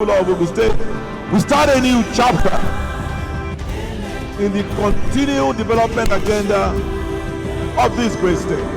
of Ogun State, we start a new chapter in the continued development agenda of this great state.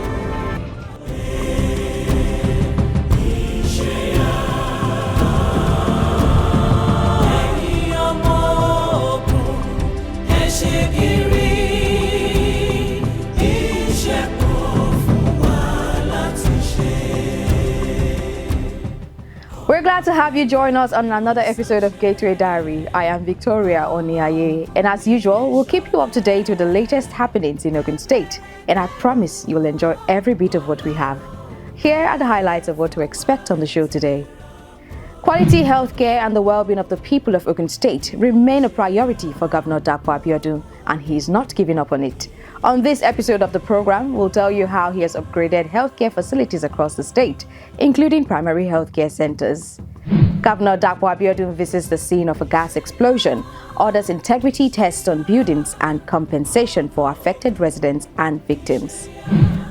We're glad to have you join us on another episode of Gateway Diary. I am Victoria Oniaye, and as usual, we'll keep you up to date with the latest happenings in Ogun State, and I promise you will enjoy every bit of what we have. Here are the highlights of what to expect on the show today. Quality healthcare and the well-being of the people of Ogun State remain a priority for Governor Dapo Abiodun, and he is not giving up on it. On this episode of the program, we'll tell you how he has upgraded healthcare facilities across the state, including primary healthcare centers. Governor Dapo Abiodun visits the scene of a gas explosion, orders integrity tests on buildings and compensation for affected residents and victims.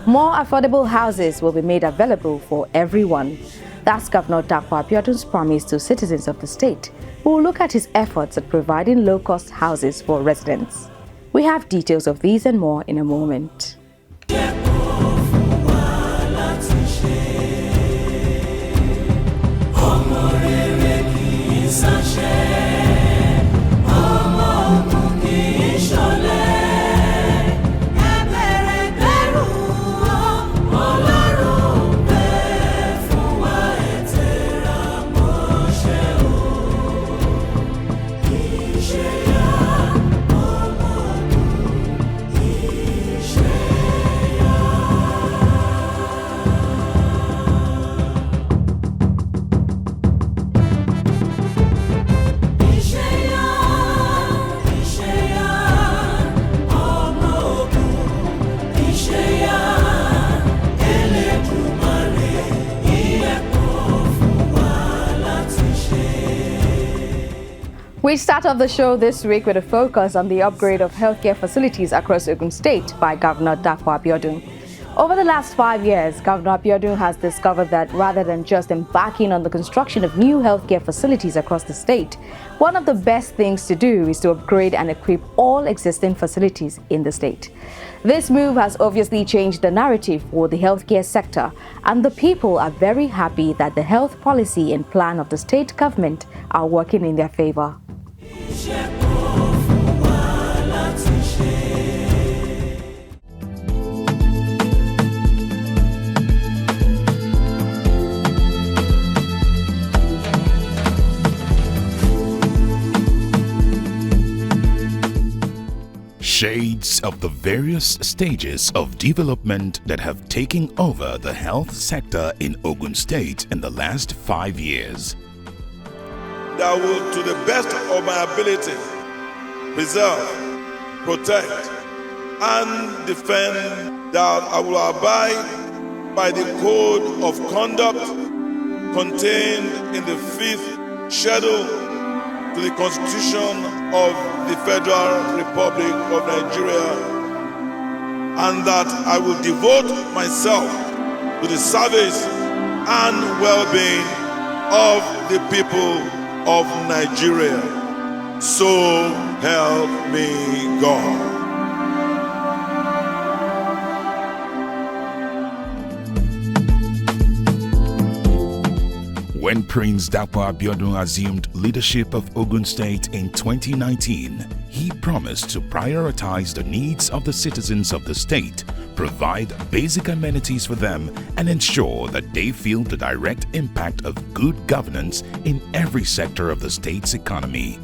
More affordable houses will be made available for everyone. That's Governor Dapo Abiodun's promise to citizens of the state. We'll look at his efforts at providing low-cost houses for residents. We have details of these and more in a moment. We start off the show this week with a focus on the upgrade of healthcare facilities across Ogun State by Governor Dapo Abiodun. Over the last 5 years, Governor Abiodun has discovered that rather than just embarking on the construction of new healthcare facilities across the state, one of the best things to do is to upgrade and equip all existing facilities in the state. This move has obviously changed the narrative for the healthcare sector, and the people are very happy that the health policy and plan of the state government are working in their favor. Shades of the various stages of development that have taken over the health sector in Ogun State in the last 5 years. That will, to the best of my ability, preserve, protect, and defend, that I will abide by the code of conduct contained in the 5th schedule to the Constitution of the Federal Republic of Nigeria, and that I will devote myself to the service and well-being of the people of Nigeria. So help me God. When Prince Dapo Abiodun assumed leadership of Ogun State in 2019, he promised to prioritize the needs of the citizens of the state, provide basic amenities for them, and ensure that they feel the direct impact of good governance in every sector of the state's economy.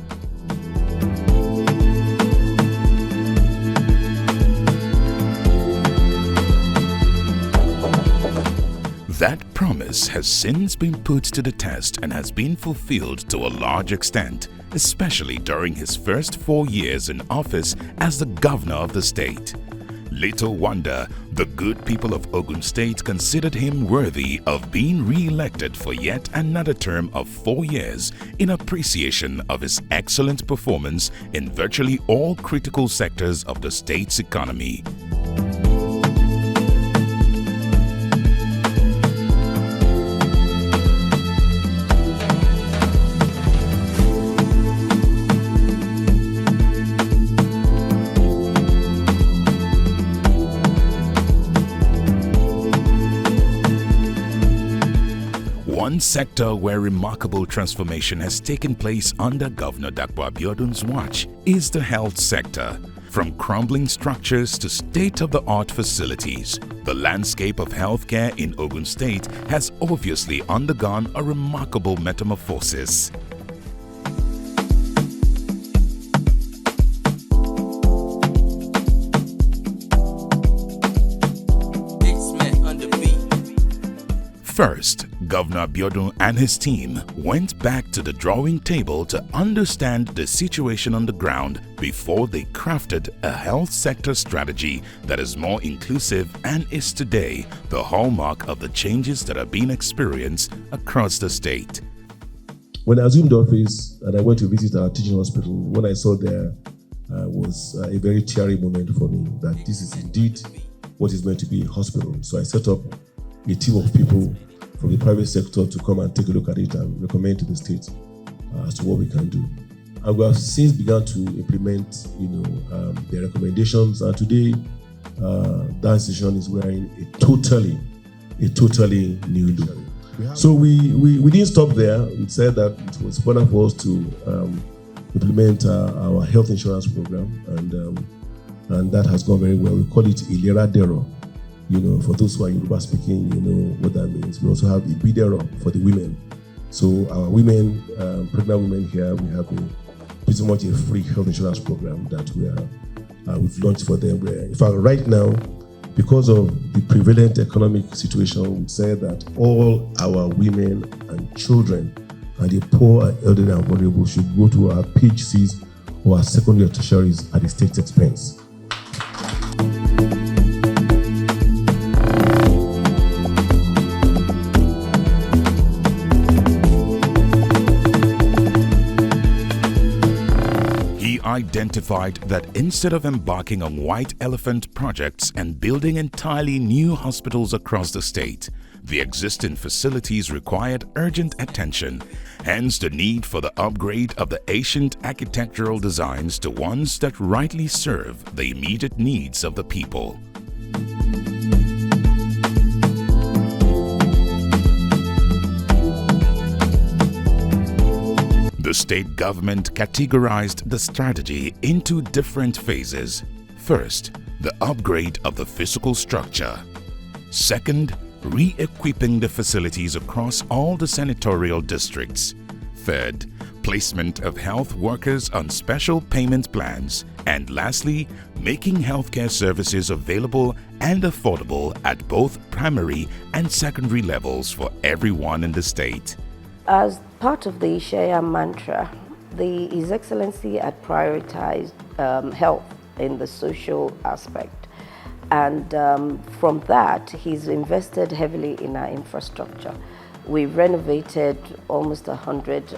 That promise has since been put to the test and has been fulfilled to a large extent, especially during his first 4 years in office as the governor of the state. Little wonder the good people of Ogun State considered him worthy of being re-elected for yet another term of 4 years in appreciation of his excellent performance in virtually all critical sectors of the state's economy. One sector where remarkable transformation has taken place under Governor Dapo Abiodun's watch is the health sector. From crumbling structures to state-of-the-art facilities, the landscape of healthcare in Ogun State has obviously undergone a remarkable metamorphosis. First, Governor Abiodun and his team went back to the drawing table to understand the situation on the ground before they crafted a health sector strategy that is more inclusive and is today the hallmark of the changes that are being experienced across the state. When I assumed office and I went to visit our teaching hospital, what I saw there was a very teary moment for me, that this is indeed what is meant to be a hospital. So I set up a team of people from the private sector to come and take a look at it and recommend to the state as to what we can do. And we have since begun to implement, their recommendations. And today, that institution is wearing a totally new look. So we didn't stop there. We said that it was important for us to implement our health insurance program, and that has gone very well. We call it Ilera Dero. For those who are Yoruba speaking, you know what that means. We also have Ibidero for the women. So our women, pregnant women here, we have pretty much a free health insurance program that we've launched for them. In fact, right now, because of the prevalent economic situation, we say that all our women and children and the poor and elderly and vulnerable should go to our PHCs or our secondary or tertiaries at the state's expense. Identified that instead of embarking on white elephant projects and building entirely new hospitals across the state, the existing facilities required urgent attention, hence the need for the upgrade of the ancient architectural designs to ones that rightly serve the immediate needs of the people. The state government categorized the strategy into different phases. First, the upgrade of the physical structure. Second, re-equipping the facilities across all the senatorial districts. Third, placement of health workers on special payment plans. And lastly, making healthcare services available and affordable at both primary and secondary levels for everyone in the state. As part of the Ishaya mantra, His Excellency had prioritized health in the social aspect. And from that, he's invested heavily in our infrastructure. We've renovated almost 100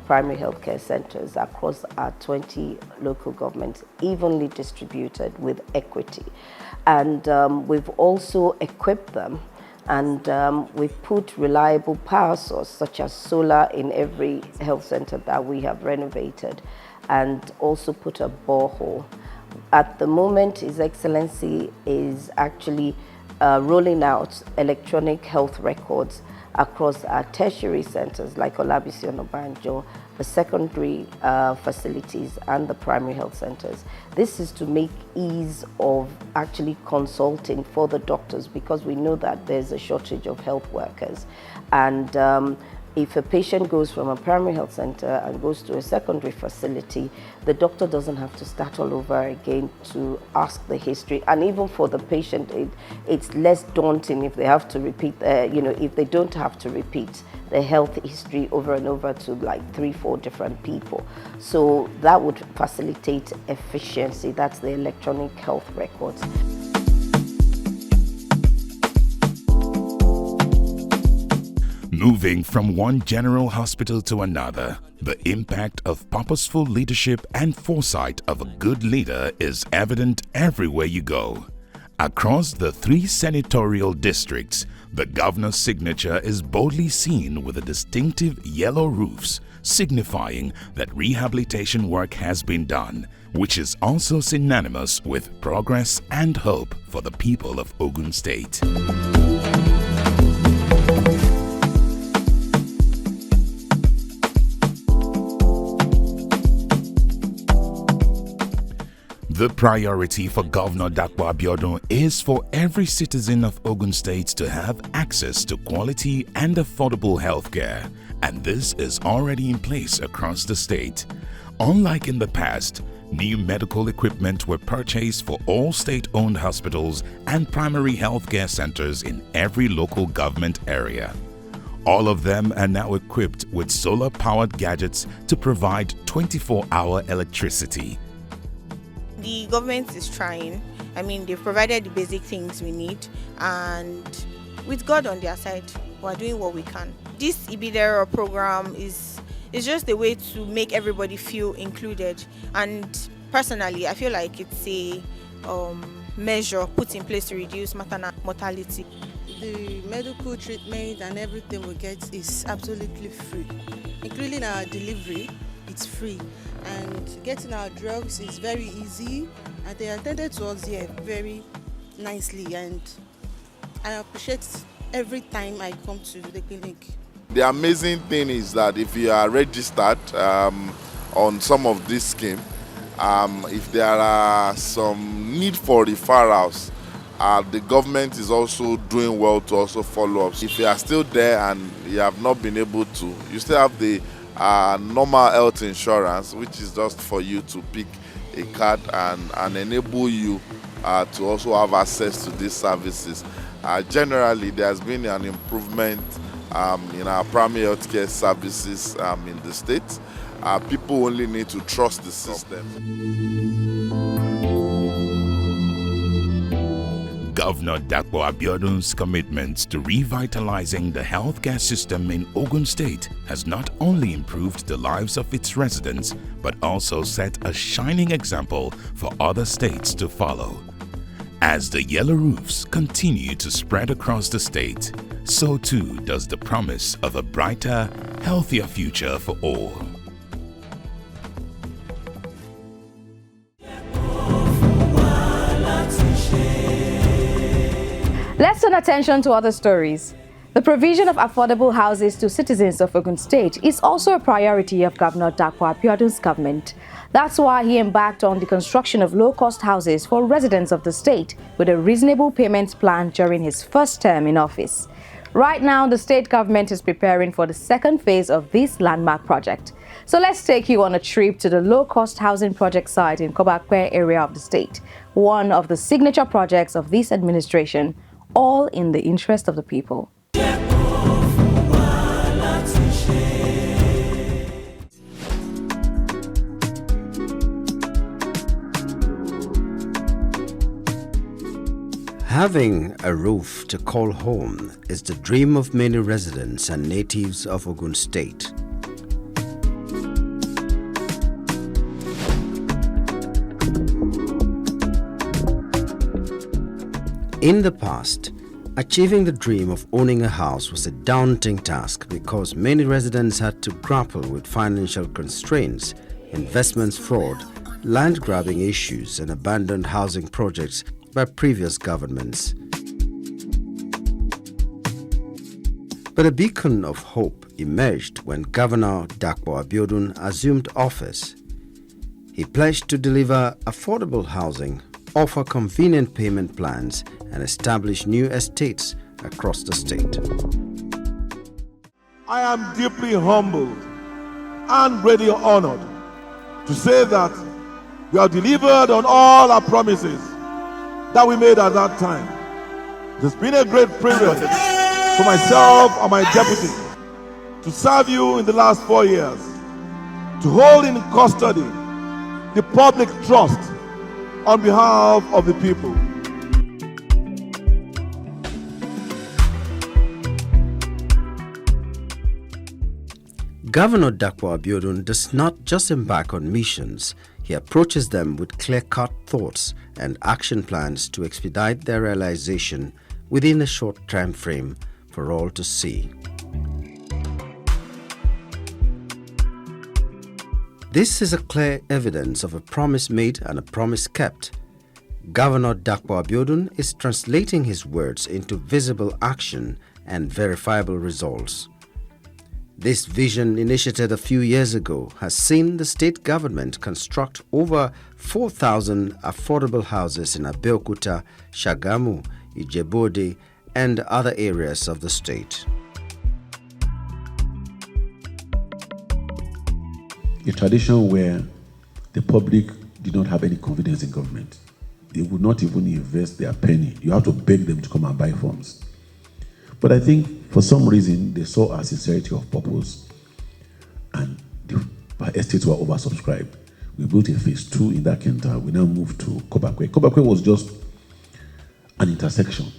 primary healthcare centers across our 20 local governments, evenly distributed with equity. And we've also equipped them, and we've put reliable power source such as solar in every health center that we have renovated, and also put a borehole. At the moment, His Excellency is actually rolling out electronic health records across our tertiary centers like Olabisi Onabanjo, the secondary facilities and the primary health centers. This is to make ease of actually consulting for the doctors, because we know that there's a shortage of health workers. And if a patient goes from a primary health center and goes to a secondary facility, the doctor doesn't have to start all over again to ask the history. And even for the patient, it's less daunting if they have to repeat, if they don't have to repeat the health history over and over to like 3-4 different people. So that would facilitate efficiency. That's the electronic health records. Moving from one general hospital to another, the impact of purposeful leadership and foresight of a good leader is evident everywhere you go. Across the 3 senatorial districts, the governor's signature is boldly seen with the distinctive yellow roofs, signifying that rehabilitation work has been done, which is also synonymous with progress and hope for the people of Ogun State. The priority for Governor Dapo Abiodun is for every citizen of Ogun State to have access to quality and affordable healthcare, and this is already in place across the state. Unlike in the past, new medical equipment were purchased for all state-owned hospitals and primary healthcare centers in every local government area. All of them are now equipped with solar-powered gadgets to provide 24-hour electricity. The government is trying. I mean, they've provided the basic things we need, and with God on their side, we're doing what we can. This Ibidero program is just a way to make everybody feel included, and personally, I feel like it's a measure put in place to reduce maternal mortality. The medical treatment and everything we get is absolutely free, including our delivery. It's free, and getting our drugs is very easy, and they attended to us here very nicely, and I appreciate every time I come to the clinic. The amazing thing is that if you are registered on some of this scheme, if there are some need for referrals, the government is also doing well to also follow up. If you are still there and you have not been able to, you still have the normal health insurance, which is just for you to pick a card and enable you to also have access to these services. Generally, there has been an improvement in our primary healthcare services in the state. People only need to trust the system. Governor Dapo Abiodun's commitment to revitalizing the healthcare system in Ogun State has not only improved the lives of its residents, but also set a shining example for other states to follow. As the yellow roofs continue to spread across the state, so too does the promise of a brighter, healthier future for all. Let's turn attention to other stories. The provision of affordable houses to citizens of Ogun State is also a priority of Governor Dapo Abiodun's government. That's why he embarked on the construction of low-cost houses for residents of the state with a reasonable payment plan during his first term in office. Right now, the state government is preparing for the second phase of this landmark project. So let's take you on a trip to the low-cost housing project site in Kobakwe area of the state, one of the signature projects of this administration, all in the interest of the people. Having a roof to call home is the dream of many residents and natives of Ogun State. In the past, achieving the dream of owning a house was a daunting task because many residents had to grapple with financial constraints, investments fraud, land grabbing issues, and abandoned housing projects by previous governments. But a beacon of hope emerged when Governor Dapo Abiodun assumed office. He pledged to deliver affordable housing, offer convenient payment plans, and establish new estates across the state. I am deeply humbled and really honored to say that we have delivered on all our promises that we made at that time. It has been a great privilege for myself and my deputy to serve you in the last 4 years, to hold in custody the public trust on behalf of the people. Governor Dapo Abiodun does not just embark on missions, he approaches them with clear-cut thoughts and action plans to expedite their realization within a short time frame for all to see. This is a clear evidence of a promise made and a promise kept. Governor Dapo Abiodun is translating his words into visible action and verifiable results. This vision, initiated a few years ago, has seen the state government construct over 4,000 affordable houses in Abeokuta, Shagamu, Ijebu-Ode, and other areas of the state. A tradition where the public did not have any confidence in government. They would not even invest their penny. You have to beg them to come and buy forms. But I think for some reason they saw our sincerity of purpose and the estates were oversubscribed. We built a phase 2 in that Kenta. We now moved to Kobakwe. Kobakwe was just an intersection,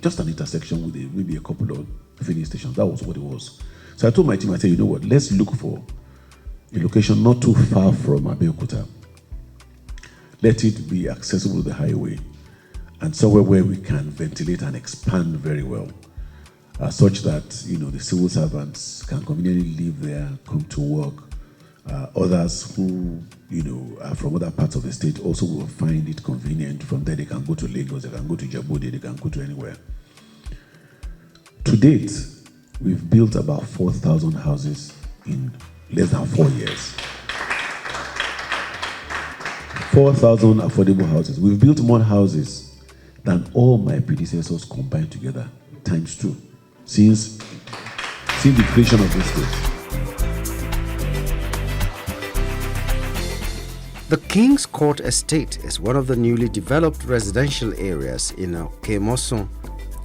just an intersection with maybe a couple of filling stations. That was what it was. So I told my team, I said, you know what, let's look for a location not too far from Abeokuta. Let it be accessible to the highway and somewhere where we can ventilate and expand very well, such that the civil servants can conveniently live there, come to work. Others who are from other parts of the state also will find it convenient. From there they can go to Lagos, they can go to Ijebu-Ode, they can go to anywhere. To date, we've built about 4,000 houses in less than 4 years. 4,000 affordable houses. We've built more houses than all my predecessors combined together, times 2, since the creation of this state. The King's Court Estate is one of the newly developed residential areas in Kemoson,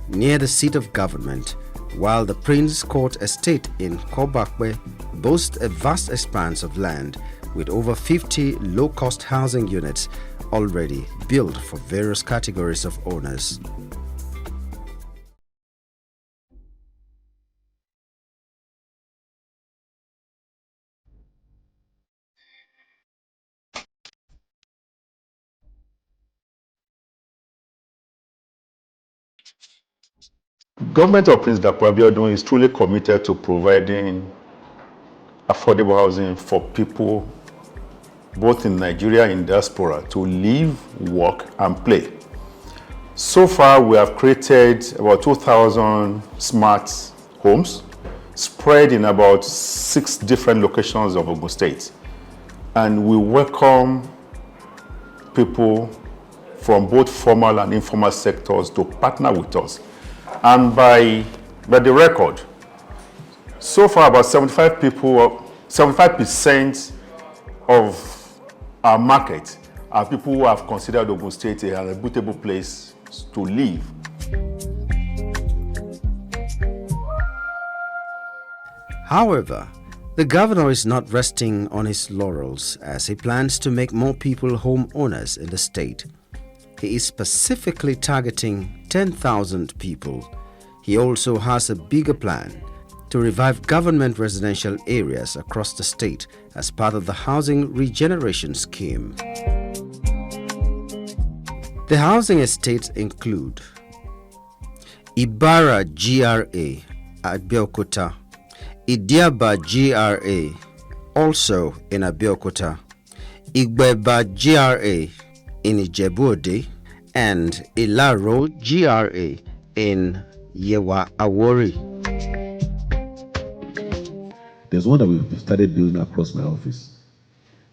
near the seat of government, while the Prince Court Estate in Kobakwe boasts a vast expanse of land with over 50 low-cost housing units already built for various categories of owners. Government of Prince Dapo Abiodun is truly committed to providing affordable housing for people both in Nigeria and diaspora to live, work, and play. So far, we have created about 2,000 smart homes spread in about 6 different locations of Ogun State. And we welcome people from both formal and informal sectors to partner with us. And by the record, so far about 75% of our market are people who have considered Ogun State a reputable place to live. However, the governor is not resting on his laurels as he plans to make more people homeowners in the state. He is specifically targeting 10,000 people. He also has a bigger plan to revive government residential areas across the state as part of the housing regeneration scheme. The housing estates include Ibara GRA at Abeokuta, Idiaba GRA also in Abeokuta, Igbeba GRA in Ijebu-Ode, and Ilaro GRA in Yewa Awori. There's one that we started building across my office.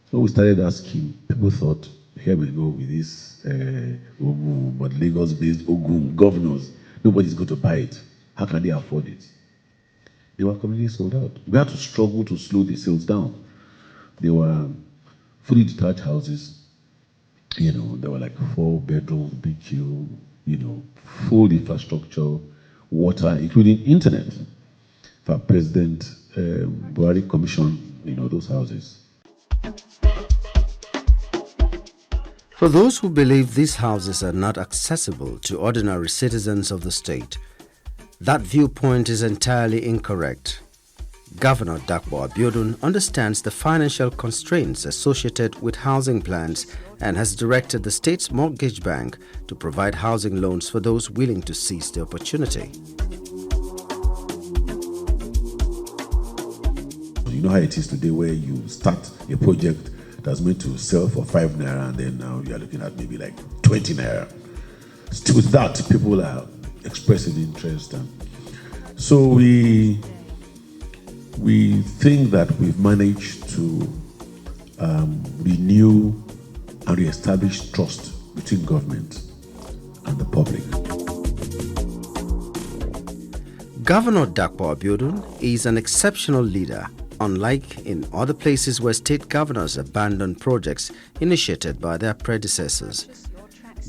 So we started asking, people thought, here we go with this Ogun, but Lagos-based Ogun governors, nobody's going to buy it. How can they afford it? They were completely sold out. We had to struggle to slow the sales down. They were fully detached houses. They were like 4 bedrooms, big queue, full infrastructure, water, including internet. For President Buhari commissioned, those houses. For those who believe these houses are not accessible to ordinary citizens of the state, that viewpoint is entirely incorrect. Governor Dapo Abiodun understands the financial constraints associated with housing plans and has directed the state's mortgage bank to provide housing loans for those willing to seize the opportunity. You know how it is today where you start a project that's meant to sell for 5 naira and then now you're looking at maybe like 20 naira. Still with that, people are expressing interest. And so we we think that we've managed to renew and re-establish trust between government and the public. Governor Dapo Abiodun is an exceptional leader, unlike in other places where state governors abandon projects initiated by their predecessors.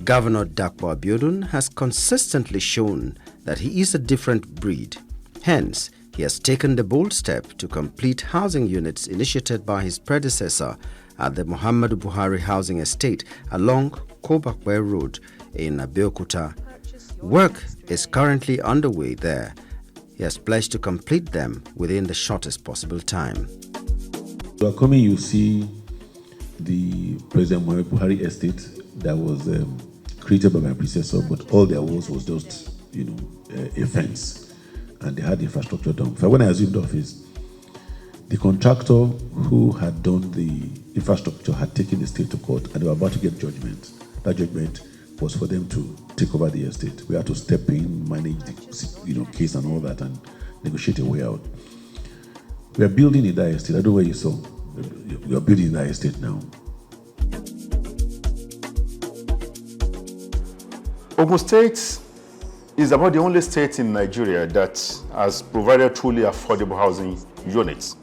Governor Dapo Abiodun has consistently shown that he is a different breed. Hence, he has taken the bold step to complete housing units initiated by his predecessor at the Muhammadu Buhari Housing Estate along Kobakwe Road in Abeokuta. Work is currently underway there. He has pledged to complete them within the shortest possible time. You are coming, you see the President Muhammadu Buhari Estate that was created by my predecessor, but all there was just, a fence, and they had the infrastructure done. When I assumed office, the contractor who had done the infrastructure had taken the state to court, and they were about to get judgment. That judgment was for them to take over the estate. We had to step in, manage the case and all that, and negotiate a way out. We are building in that estate. I don't know where you saw. We are building in that estate now. Ogun State is about the only state in Nigeria that has provided truly affordable housing units.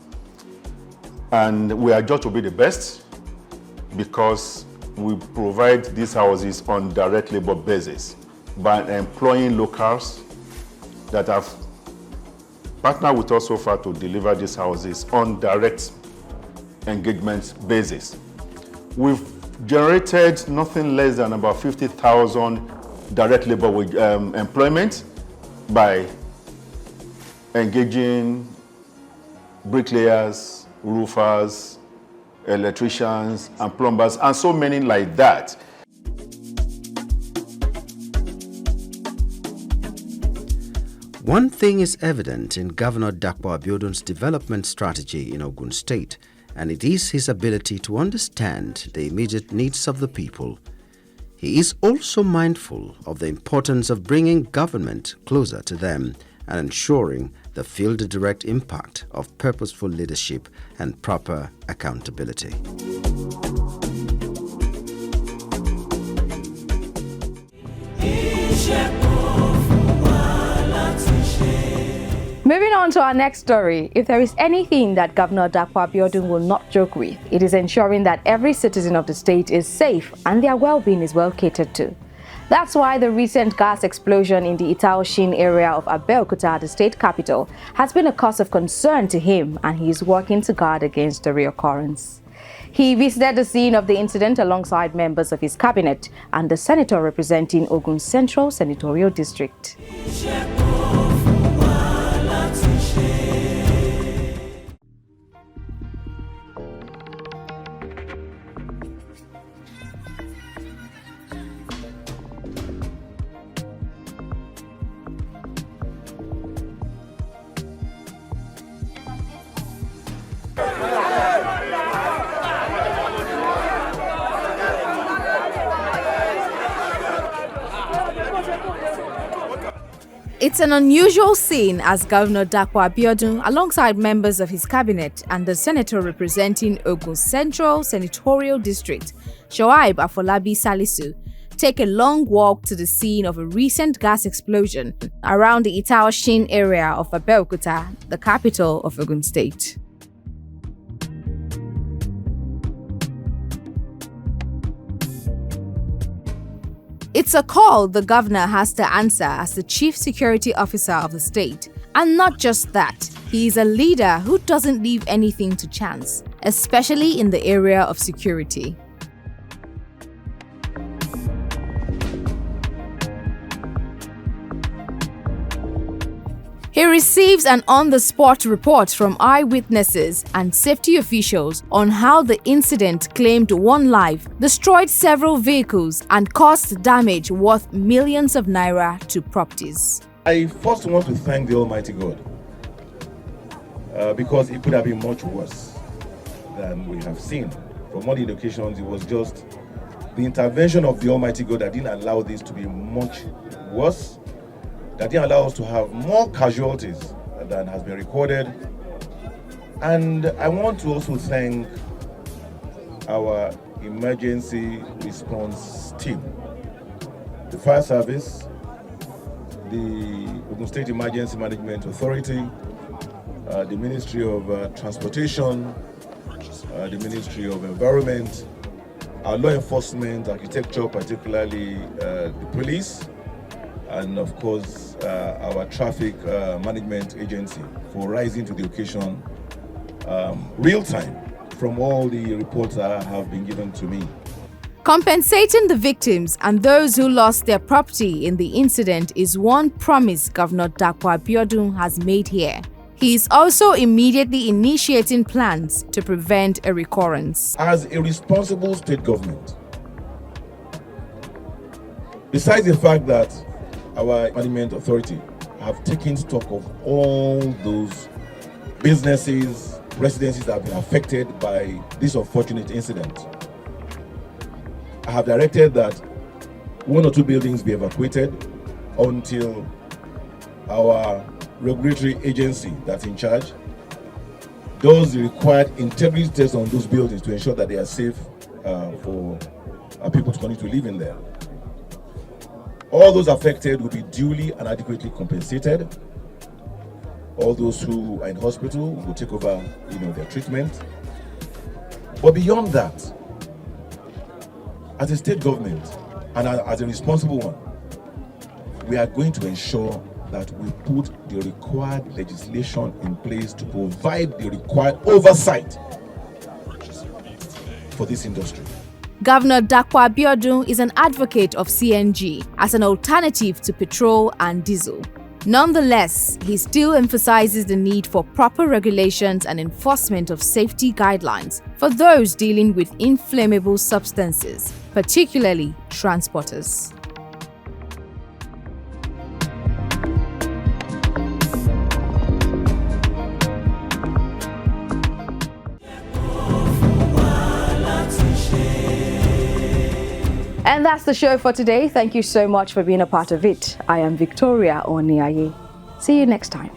And we are judged to be the best because we provide these houses on direct labor basis by employing locals that have partnered with us so far to deliver these houses on direct engagement basis. We've generated nothing less than about 50,000 direct labor employment by engaging bricklayers, roofers, electricians, and plumbers, and so many like that. One thing is evident in Governor Dapo Abiodun's development strategy in Ogun State, and it is his ability to understand the immediate needs of the people. He is also mindful of the importance of bringing government closer to them and ensuring they feel the direct impact of purposeful leadership and proper accountability. Moving on to our next story, if there is anything that Governor Dapo Abiodun will not joke with, it is ensuring that every citizen of the state is safe and their well-being is well catered to. That's why the recent gas explosion in the Itaoshin area of Abeokuta, the state capital, has been a cause of concern to him, and he is working to guard against the reoccurrence. He visited the scene of the incident alongside members of his cabinet and the senator representing Ogun Central Senatorial District. It's an unusual scene as Governor Dapo Abiodun, alongside members of his cabinet and the senator representing Ogun Central Senatorial District, Shoaib Afolabi Salisu, take a long walk to the scene of a recent gas explosion around the Itaoshin area of Abeokuta, the capital of Ogun State. It's a call the governor has to answer as the chief security officer of the state. And not just that, he is a leader who doesn't leave anything to chance, especially in the area of security. He receives an on-the-spot report from eyewitnesses and safety officials on how the incident claimed one life, destroyed several vehicles, and caused damage worth millions of naira to properties. I first want to thank the Almighty God because it could have been much worse than we have seen. From all the indications, it was just the intervention of the Almighty God that didn't allow this to be much worse, that didn't allow us to have more casualties than has been recorded. And I want to also thank our emergency response team, the fire service, the Ogun State Emergency Management Authority, the Ministry of Transportation, the Ministry of Environment, our law enforcement, architecture, particularly the police, and of course our traffic management agency for rising to the occasion real time from all the reports that have been given to me. Compensating the victims and those who lost their property in the incident is one promise Governor Dapo Abiodun has made here. He is also immediately initiating plans to prevent a recurrence. As a responsible state government, besides the fact that our management authority have taken stock of all those businesses, residences that have been affected by this unfortunate incident, I have directed that 1 or 2 buildings be evacuated until our regulatory agency that's in charge does the required integrity tests on those buildings to ensure that they are safe for people to continue to live in there. All those affected will be duly and adequately compensated. All those who are in hospital will take over, their treatment. But beyond that, as a state government and as a responsible one, we are going to ensure that we put the required legislation in place to provide the required oversight for this industry. Governor Dapo Abiodun is an advocate of CNG as an alternative to petrol and diesel. Nonetheless, he still emphasizes the need for proper regulations and enforcement of safety guidelines for those dealing with inflammable substances, particularly transporters. And that's the show for today. Thank you so much for being a part of it. I am Victoria Oniaye. See you next time.